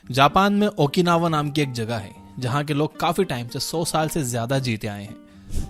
Japan में Okinawa नाम की एक जगह है जहाँ के लोग काफी टाइम से 100 साल से ज्यादा जीते आए हैं।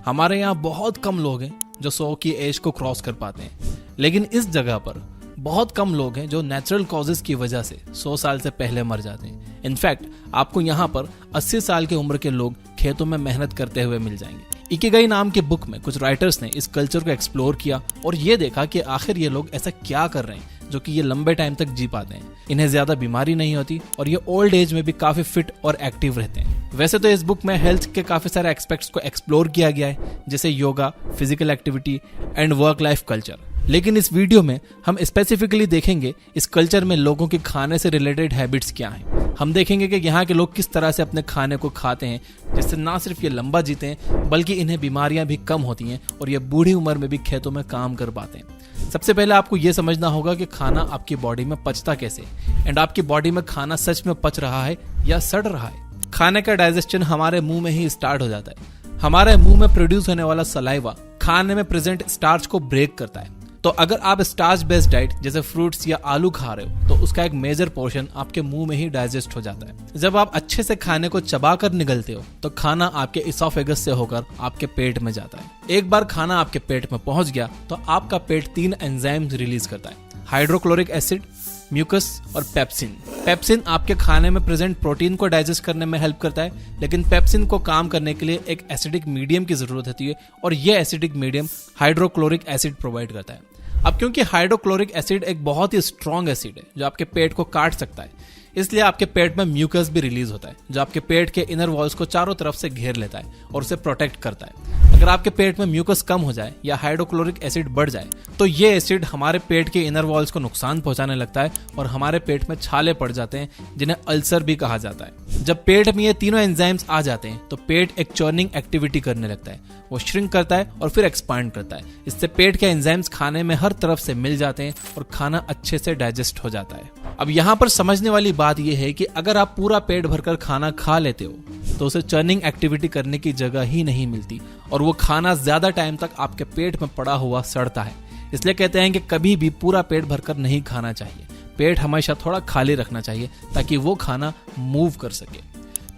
हमारे यहाँ बहुत कम लोग हैं जो 100 की एज को क्रॉस कर पाते हैं, लेकिन इस जगह पर बहुत कम लोग हैं जो नेचुरल कॉजेज की वजह से 100 साल से पहले मर जाते हैं। इनफैक्ट आपको यहाँ पर 80 साल की उम्र के लोग खेतों में मेहनत करते हुए मिल जाएंगे। इकिगाई नाम के बुक में कुछ राइटर्स ने इस कल्चर को एक्सप्लोर किया और ये देखा कि आखिर ये लोग ऐसा क्या कर रहे हैं जो कि ये लंबे टाइम तक जी पाते हैं। इन्हें ज्यादा बीमारी नहीं होती और ये ओल्ड एज में भी काफी फिट और एक्टिव रहते हैं। वैसे तो इस बुक में हेल्थ के काफी सारे एस्पेक्ट्स को एक्सप्लोर किया गया है, जैसे yoga, physical activity and work life culture. लेकिन इस वीडियो में हम स्पेसिफिकली देखेंगे इस कल्चर में लोगों के खाने से रिलेटेड हैबिट्स क्या हैं। हम देखेंगे कि यहाँ के लोग किस तरह से अपने खाने को खाते हैं जिससे ना सिर्फ ये लंबा जीते हैं बल्कि इन्हें बीमारियां भी कम होती हैं और ये बूढ़ी उम्र में भी खेतों में काम कर पाते हैं। सबसे पहले आपको ये समझना होगा कि खाना आपकी बॉडी में पचता कैसे एंड आपकी बॉडी में खाना सच में पच रहा है या सड़ रहा है। खाने का डाइजेशन हमारे मुंह में ही स्टार्ट हो जाता है। हमारे मुंह में प्रोड्यूस होने वाला सलाइवा खाने में प्रेजेंट स्टार्च को ब्रेक करता है। तो अगर आप स्टार्च बेस्ड डाइट जैसे फ्रूट्स या आलू खा रहे हो तो उसका एक मेजर पोर्शन आपके मुंह में ही डाइजेस्ट हो जाता है। जब आप अच्छे से खाने को चबाकर निगलते हो तो खाना आपके इसोफेगस से होकर आपके पेट में जाता है। एक बार खाना आपके पेट में पहुंच गया तो आपका पेट 3 एंजाइम्स रिलीज करता है, हाइड्रोक्लोरिक एसिड, म्यूकस और पेप्सिन। पेप्सिन आपके खाने में प्रेजेंट प्रोटीन को डाइजेस्ट करने में हेल्प करता है, लेकिन पेप्सिन को काम करने के लिए एक एसिडिक मीडियम की जरूरत होती है और यह acidic medium hydrochloric acid provide करता है। अब क्योंकि हाइड्रोक्लोरिक एसिड एक बहुत ही स्ट्रॉन्ग एसिड है जो आपके पेट को काट सकता है, इसलिए आपके पेट में म्यूकस भी रिलीज होता है जो आपके पेट के इनर वॉल्स को चारों तरफ से घेर लेता है और उसे प्रोटेक्ट करता है। अगर आपके पेट में म्यूकस कम हो जाए या हाइड्रोक्लोरिक एसिड बढ़ जाए तो ये एसिड हमारे पेट के इनर वॉल्स को नुकसान पहुंचाने लगता है और हमारे पेट में छाले पड़ जाते हैं जिन्हें अल्सर भी कहा जाता है। जब पेट में ये तीनों एंजाइम्स आ जाते हैं तो पेट एक चर्निंग एक्टिविटी करने लगता है, वो श्रिंक करता है और फिर एक्सपांड करता है। इससे पेट के एंजाइम्स खाने में हर तरफ से मिल जाते हैं और खाना अच्छे से डाइजेस्ट हो जाता है। अब यहाँ पर समझने वाली बात यह है कि अगर आप पूरा पेट भरकर खाना खा लेते हो तो उसे चर्निंग एक्टिविटी करने की जगह ही नहीं मिलती और वो खाना ज्यादा टाइम तक आपके पेट में पड़ा हुआ सड़ता है। इसलिए कहते हैं कि कभी भी पूरा पेट भरकर नहीं खाना चाहिए। पेट हमेशा थोड़ा खाली रखना चाहिए ताकि वो खाना मूव कर सके।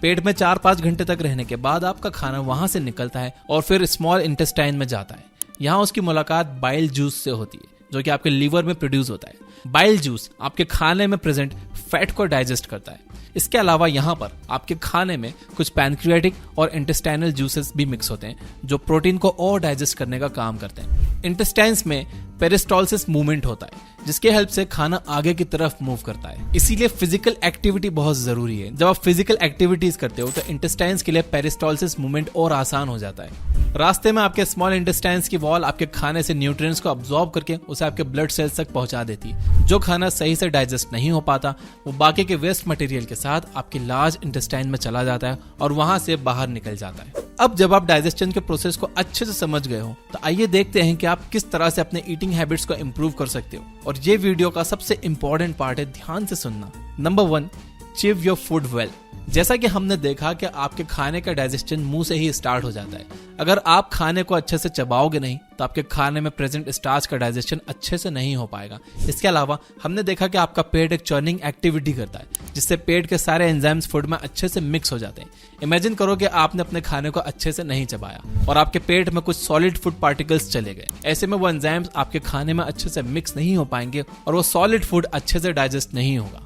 पेट में 4-5 घंटे तक रहने के बाद आपका खाना वहां से निकलता है और फिर स्मॉल इंटेस्टाइन में जाता है। यहाँ उसकी मुलाकात बाइल जूस से होती है जो कि आपके लीवर में प्रोड्यूस होता है। बाइल जूस आपके खाने में प्रेजेंट फैट को डाइजेस्ट करता है। इसके अलावा यहाँ पर आपके खाने में कुछ पैनक्रियाटिक और इंटेस्टाइनल जूसेस भी मिक्स होते हैं जो प्रोटीन को और डाइजेस्ट करने का काम करते हैं। इंटेस्टाइन्स में पेरिस्टोलिसिस मूवमेंट होता है जिसके हेल्प से खाना आगे की तरफ मूव करता है। इसीलिए फिजिकल एक्टिविटी बहुत जरूरी है। जब आप फिजिकल एक्टिविटीज करते हो तो इंटेस्टाइन्स के लिए पेरिस्टोलिसिस मूवमेंट और आसान हो जाता है। रास्ते में आपके स्मॉल इंटेस्टाइन्स की वॉल आपके खाने से न्यूट्रिएंट्स को अब्सॉर्ब करके उसे आपके ब्लड सेल्स तक पहुंचा देती है। जो खाना सही से डाइजेस्ट नहीं हो पाता वो बाकी के वेस्ट मटेरियल के साथ आपके लार्ज इंटेस्टाइन में चला जाता है और वहां से बाहर निकल जाता है। अब जब आप डाइजेशन के प्रोसेस को अच्छे से समझ गए हो तो आइए देखते हैं कि आप किस तरह से अपने ईटिंग हैबिट्स को इंप्रूव कर सकते हो। और ये वीडियो का सबसे इंपॉर्टेंट पार्ट है, ध्यान से सुनना। Number 1, chew your food well. जैसा कि हमने देखा कि आपके खाने का डाइजेशन मुंह से ही स्टार्ट हो जाता है। अगर आप खाने को अच्छे से चबाओगे नहीं तो आपके खाने में प्रेजेंट स्टार्च का डाइजेशन अच्छे से नहीं हो पाएगा। इसके अलावा हमने देखा कि आपका पेट एक चर्निंग एक्टिविटी करता है जिससे पेट के सारे एंजाइम्स फूड में अच्छे से मिक्स हो जाते हैं। इमेजिन करो कि आपने अपने खाने को अच्छे से नहीं चबाया और आपके पेट में कुछ सॉलिड फूड पार्टिकल्स चले गए। ऐसे में वो एंजाइम्स आपके खाने में अच्छे से मिक्स नहीं हो पाएंगे और वो सॉलिड फूड अच्छे से डाइजेस्ट नहीं होगा।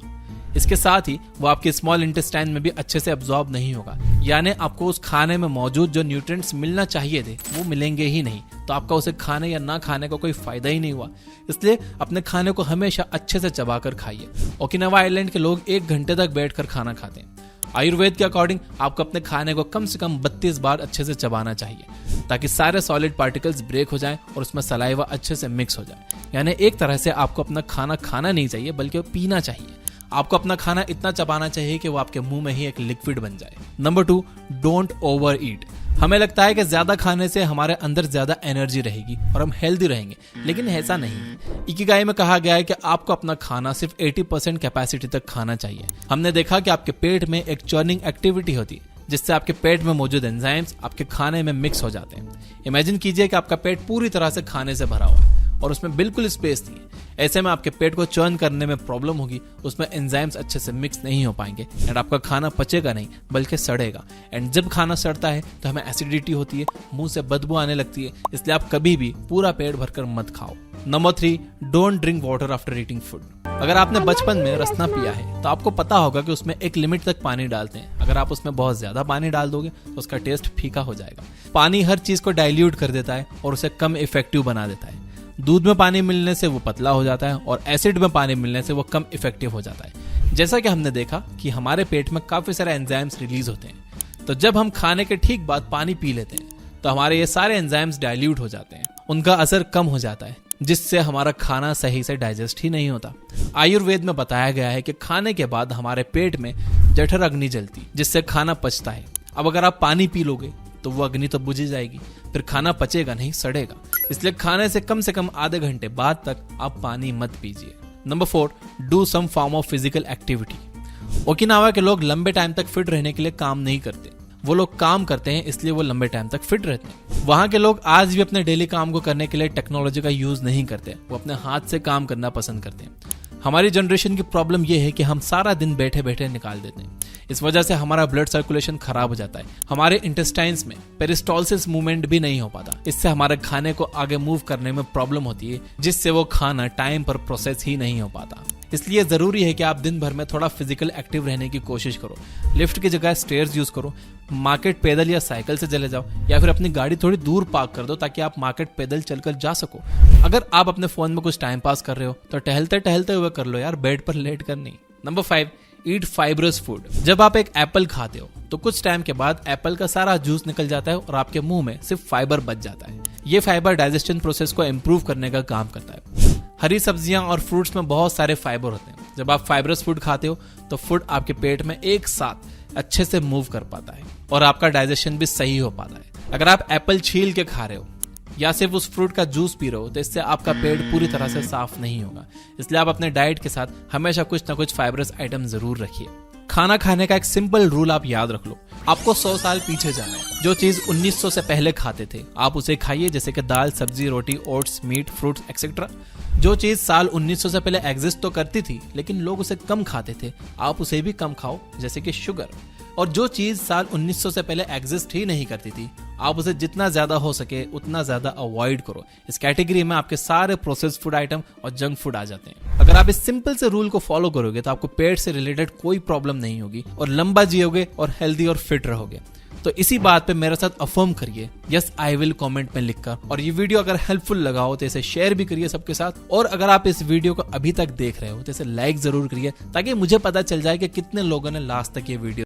इसके साथ ही वो आपके स्मॉल इंटेस्टाइन में भी अच्छे से अब्सॉर्ब नहीं होगा, यानी आपको उस खाने में मौजूद जो न्यूट्रिएंट्स मिलना चाहिए थे वो मिलेंगे ही नहीं। तो आपका उसे खाने या ना खाने का कोई फायदा ही नहीं हुआ। इसलिए अपने खाने को हमेशा अच्छे से चबाकर खाइए। ओकिनावा आइलैंड के लोग 1 घंटे तक बैठकर खाना खाते हैं। आयुर्वेद के अकॉर्डिंग आपको अपने खाने को कम से कम 32 बार अच्छे से चबाना चाहिए ताकि सारे सॉलिड पार्टिकल्स ब्रेक हो जाएं और उसमें सलाइवा अच्छे से मिक्स हो जाए। यानी एक तरह से आपको अपना खाना खाना नहीं चाहिए बल्कि पीना चाहिए। आपको अपना खाना इतना चबाना चाहिए कि वो आपके मुंह में ही एक लिक्विड बन जाए। नंबर 2, डोंट ओवर ईट। हमें लगता है कि ज्यादा खाने से हमारे अंदर ज्यादा एनर्जी रहेगी और हम हेल्दी रहेंगे, लेकिन ऐसा नहीं। इकिगाई में कहा गया है कि आपको अपना खाना सिर्फ 80% कैपेसिटी तक खाना चाहिए। हमने देखा कि आपके पेट में एक चर्निंग एक्टिविटी होती है जिससे आपके पेट में मौजूद एंजाइम्स आपके खाने में मिक्स हो जाते हैं। इमेजिन कीजिए कि आपका पेट पूरी तरह से खाने से भरा हुआ है और उसमें बिल्कुल स्पेस नहीं है। ऐसे में आपके पेट को चर्न करने में प्रॉब्लम होगी, उसमें एंजाइम्स अच्छे से मिक्स नहीं हो पाएंगे एंड आपका खाना पचेगा नहीं बल्कि सड़ेगा। एंड जब खाना सड़ता है तो हमें एसिडिटी होती है, मुंह से बदबू आने लगती है, इसलिए आप कभी भी पूरा पेट भरकर मत खाओ। Number 3, don't drink water after eating food. अगर आपने बचपन में रसना पिया है तो आपको पता होगा कि उसमें एक लिमिट तक पानी डालते हैं। अगर आप उसमें बहुत ज्यादा पानी डाल दोगे तो उसका टेस्ट फीका हो जाएगा। पानी हर चीज को डाइल्यूट कर देता है और उसे कम इफेक्टिव बना देता है। दूध में पानी मिलने से वो पतला हो जाता है और एसिड में पानी मिलने से वो कम इफेक्टिव हो जाता है। जैसा कि हमने देखा कि हमारे पेट में काफी सारे एंजाइम्स रिलीज होते हैं, तो जब हम खाने के ठीक बाद पानी पी लेते हैं तो हमारे ये सारे एंजाइम्स डाइल्यूट हो जाते हैं, उनका असर कम हो जाता है, जिससे हमारा खाना सही से डाइजेस्ट ही नहीं होता। आयुर्वेद में बताया गया है कि खाने के बाद हमारे पेट में जठर अग्नि जलती, जिससे खाना पचता है। अब अगर आप पानी पी लोगे तो वो अग्नि तो बुझ जाएगी, फिर खाना पचेगा नहीं, सड़ेगा। इसलिए खाने से कम आधे घंटे बाद तक आप पानी मत पीजिए। Number 4, do some form of physical activity. Okinawa के लोग लंबे टाइम तक फिट रहने के लिए काम नहीं करते, वो लोग काम करते हैं इसलिए वो लंबे टाइम तक फिट रहते हैं। वहां के लोग आज भी अपने डेली काम को करने के लिए टेक्नोलॉजी का यूज नहीं करते, वो अपने हाथ से काम करना पसंद करते हैं। हमारी जनरेशन की प्रॉब्लम यह है कि हम सारा दिन बैठे बैठे निकाल देते हैं। इस वजह से हमारा ब्लड सर्कुलेशन खराब हो जाता है, हमारे इंटेस्टाइन्स में पेरिस्टोलिसिस मूवमेंट भी नहीं हो पाता। इससे हमारे खाने को आगे मूव करने में प्रॉब्लम होती है, जिससे वो खाना टाइम पर प्रोसेस ही नहीं हो पाता। इसलिए जरूरी है कि आप दिन भर में थोड़ा फिजिकल एक्टिव रहने की कोशिश करो। लिफ्ट की जगह स्टेयर्स यूज करो, मार्केट पैदल या साइकिल से चले जाओ, या फिर अपनी गाड़ी थोड़ी दूर पार्क कर दो ताकि आप मार्केट पैदल चलकर जा सको। अगर आप अपने फोन में कुछ टाइम पास कर रहे हो तो टहलते टहलते हुए कर लो यार, बेड पर लेट कर नहीं। नंबर 5, ईट फाइब्रस फूड। जब आप एक एप्पल खाते हो तो कुछ टाइम के बाद एप्पल का सारा जूस निकल जाता है और आपके मुंह में सिर्फ फाइबर बच जाता है। ये फाइबर डाइजेशन प्रोसेस को इम्प्रूव करने का काम करता है। हरी सब्जियां और फ्रूट्स में बहुत सारे फाइबर होते हैं। जब आप फाइबरस फूड खाते हो तो फूड आपके पेट में एक साथ अच्छे से मूव कर पाता है और आपका डाइजेशन भी सही हो पाता है। अगर आप एप्पल छील के खा रहे हो या सिर्फ उस फ्रूट का जूस पी रहे हो तो इससे आपका पेट पूरी तरह से साफ नहीं होगा। इसलिए आप अपने डाइट के साथ हमेशा कुछ ना कुछ फाइबरस आइटम जरूर रखिए। खाना खाने का एक सिंपल रूल आप याद रख लो, आपको 100 साल पीछे जाना है। जो चीज 1900 से पहले खाते थे आप उसे खाइए, जैसे कि दाल, सब्जी, रोटी, ओट्स, मीट, फ्रूट्स एक्सेट्रा। जो चीज साल 1900 से पहले एग्जिस्ट तो करती थी लेकिन लोग उसे कम खाते थे, आप उसे भी कम खाओ, जैसे कि शुगर। और जो चीज साल 1900 से पहले एग्जिस्ट ही नहीं करती थी आप उसे जितना ज्यादा हो सके उतना ज्यादा अवॉइड करो। इस कैटेगरी में आपके सारे प्रोसेस्ड फूड आइटम और जंक फूड आ जाते हैं। अगर आप इस सिंपल से रूल को फॉलो करोगे तो आपको पेट से रिलेटेड कोई प्रॉब्लम नहीं होगी और लंबा जियोगे और हेल्दी और फिट रहोगे। तो इसी बात पे मेरे साथ अफर्म करिए यस आई विल कमेंट में लिखकर। और ये वीडियो अगर हेल्पफुल लगा हो तो इसे शेयर भी करिए सबके साथ। और अगर आप इस वीडियो को अभी तक देख रहे हो तो इसे लाइक जरूर करिए ताकि मुझे पता चल जाए कि कितने लोगों ने लास्ट तक ये वीडियो